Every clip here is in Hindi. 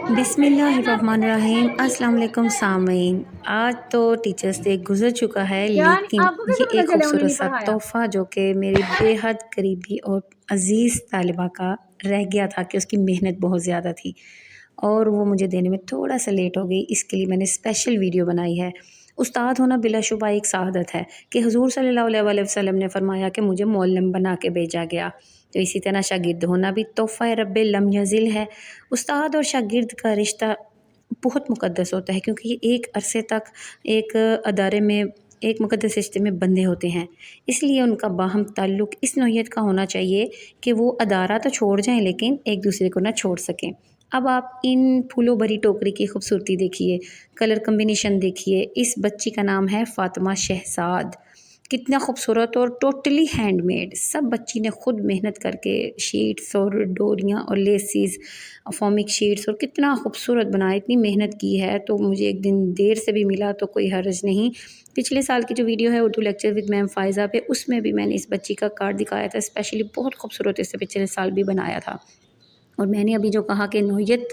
बिस्मिल्लाहिर्रहमानिर्रहीम अस्सलाम वालेकुम सामीन। आज तो टीचर्स डे गुज़र चुका है, यार लेकिन आपको ये कैसे पता एक चला उन्हें खूबसूरत नहीं सा पढ़ाया? तोहफ़ा जो कि मेरी बेहद करीबी और अज़ीज़ तालिबा का रह गया था कि उसकी मेहनत बहुत ज़्यादा थी और वो मुझे देने में थोड़ा सा लेट हो गई। इसके लिए मैंने स्पेशल वीडियो बनाई है। उस्ताद होना बिलाशुबा एक सआदत है कि हुज़ूर सल्लल्लाहु अलैहि वसल्लम ने फ़रमाया कि मुझे मुअल्लिम बना के भेजा गया। तो इसी तरह शागिर्द होना भी तोहफ़ा रब्बे लम यज़िल है। उस्ताद और शागिर्द का रिश्ता बहुत मुक़द्दस होता है, क्योंकि ये एक अरसे तक एक अदारे में एक मुक़द्दस रिश्ते में बंधे होते हैं। इसलिए उनका बाहम ताल्लुक़ इस नौइयत का होना चाहिए कि वो अदारा तो छोड़ जाएँ लेकिन एक दूसरे को ना छोड़ सकें। अब आप इन फूलों भरी टोकरी की खूबसूरती देखिए, कलर कॉम्बिनेशन देखिए। इस बच्ची का नाम है फ़ातिमा शहज़ाद। कितना खूबसूरत और टोटली हैंडमेड, सब बच्ची ने खुद मेहनत करके शीट्स और डोरियाँ और लेसिस, फॉमिक शीट्स, और कितना खूबसूरत बनाया। इतनी मेहनत की है तो मुझे एक दिन देर से भी मिला तो कोई हर्ज नहीं। पिछले साल की जो वीडियो है Urdu lecture with ma'am Faiza पे, उसमें भी मैंने इस बच्ची का कार्ड दिखाया था स्पेशली। बहुत खूबसूरत इससे पिछले साल भी बनाया था। और मैंने अभी जो कहा कि नौइयत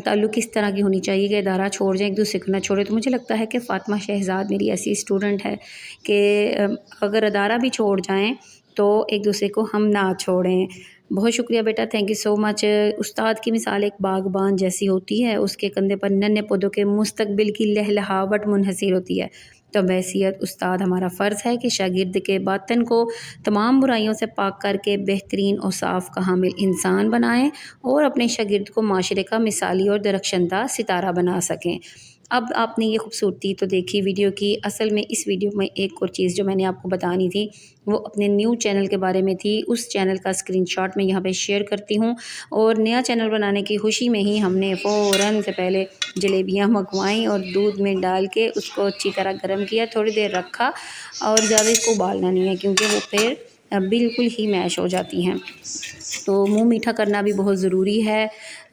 ताल्लुक़ इस तरह की होनी चाहिए कि इदारा छोड़ जाएँ, एक दूसरे को ना छोड़े, तो मुझे लगता है कि फ़ातिमा शहज़ाद मेरी ऐसी स्टूडेंट है कि अगर अदारा भी छोड़ जाएँ तो एक दूसरे को हम ना छोड़ें। बहुत शुक्रिया बेटा, थैंक यू सो मच। उस्ताद की मिसाल एक बाग़बान जैसी होती है, उसके कंधे पर नन्हे पौधों के मुस्तकबिल की लहलहावट मुनहसर होती है। तो बहैसियत उस्ताद हमारा फ़र्ज़ है कि शागिर्द के बातन को तमाम बुराइयों से पाक करके बेहतरीन और साफ़ कामिल इंसान बनाएँ और अपने शागिर्द को माशरे का मिसाली और दरख्शंदा सितारा बना सकें। अब आपने ये खूबसूरती तो देखी वीडियो की। असल में इस वीडियो में एक और चीज़ जो मैंने आपको बतानी थी वो अपने न्यू चैनल के बारे में थी। उस चैनल का स्क्रीनशॉट मैं यहाँ पे शेयर करती हूँ। और नया चैनल बनाने की खुशी में ही हमने फ़ौरन से पहले जलेबियाँ मंगवाईं और दूध में डाल के उसको अच्छी तरह गर्म किया, थोड़ी देर रखा, और ज़्यादा इसको उबालना नहीं है क्योंकि वो फिर बिल्कुल ही मैश हो जाती हैं। तो मुँह मीठा करना भी बहुत ज़रूरी है।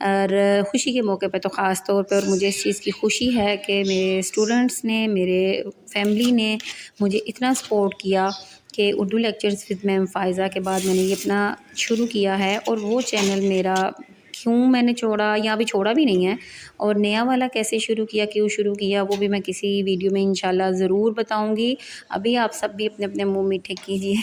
और खुशी के मौके पे तो ख़ास तौर पे, और मुझे इस चीज़ की खुशी है कि मेरे स्टूडेंट्स ने, मेरे फैमिली ने मुझे इतना सपोर्ट किया कि Urdu lectures with ma'am Faiza के बाद मैंने ये अपना शुरू किया है। और वो चैनल मेरा क्यों मैंने छोड़ा या अभी छोड़ा भी नहीं है, और नया वाला कैसे शुरू किया, क्यों शुरू किया, वो भी मैं किसी वीडियो में इंशाल्लाह ज़रूर बताऊँगी। अभी आप सब भी अपने अपने मुँह मीठे कीजिए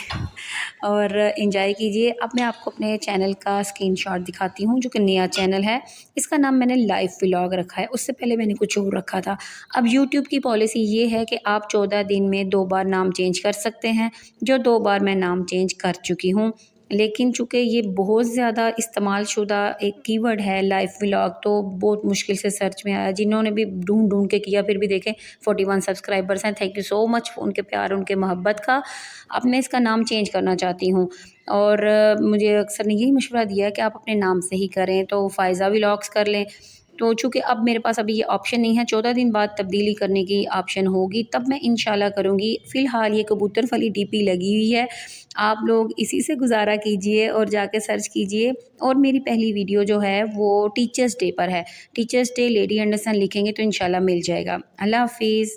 और एंजॉय कीजिए। अब मैं आपको अपने चैनल का स्क्रीनशॉट दिखाती हूँ जो कि नया चैनल है। इसका नाम मैंने लाइव व्लॉग रखा है, उससे पहले मैंने कुछ और रखा था। अब यूट्यूब की पॉलिसी ये है कि आप 14 दिन में 2 बार नाम चेंज कर सकते हैं, जो 2 बार मैं नाम चेंज कर चुकी हूँ। लेकिन चूँकि ये बहुत ज़्यादा इस्तेमाल शुदा एक कीवर्ड है लाइव व्लॉग, तो बहुत मुश्किल से सर्च में आया। जिन्होंने भी ढूँढ के किया फिर भी देखें 41 सब्सक्राइबर्स हैं। थैंक यू सो मच उनके प्यार, उनके मोहब्बत का। अब मैं इसका नाम चेंज करना चाहती हूँ और मुझे अक्सर ने यही मशवरा दिया कि आप अपने नाम से ही करें, तो फ़ायज़ा व्लॉग्स कर लें। तो चूँकि अब मेरे पास अभी ये ऑप्शन नहीं है, 14 दिन बाद तब्दीली करने की ऑप्शन होगी, तब मैं इंशाल्लाह करूँगी। फ़िलहाल ये कबूतर वाली डीपी लगी हुई है, आप लोग इसी से गुज़ारा कीजिए और जाके सर्च कीजिए। और मेरी पहली वीडियो जो है वो टीचर्स डे पर है। टीचर्स डे लेडी एंडरसन लिखेंगे तो इंशाल्लाह मिल जाएगा। अल्लाह हाफ़िज़।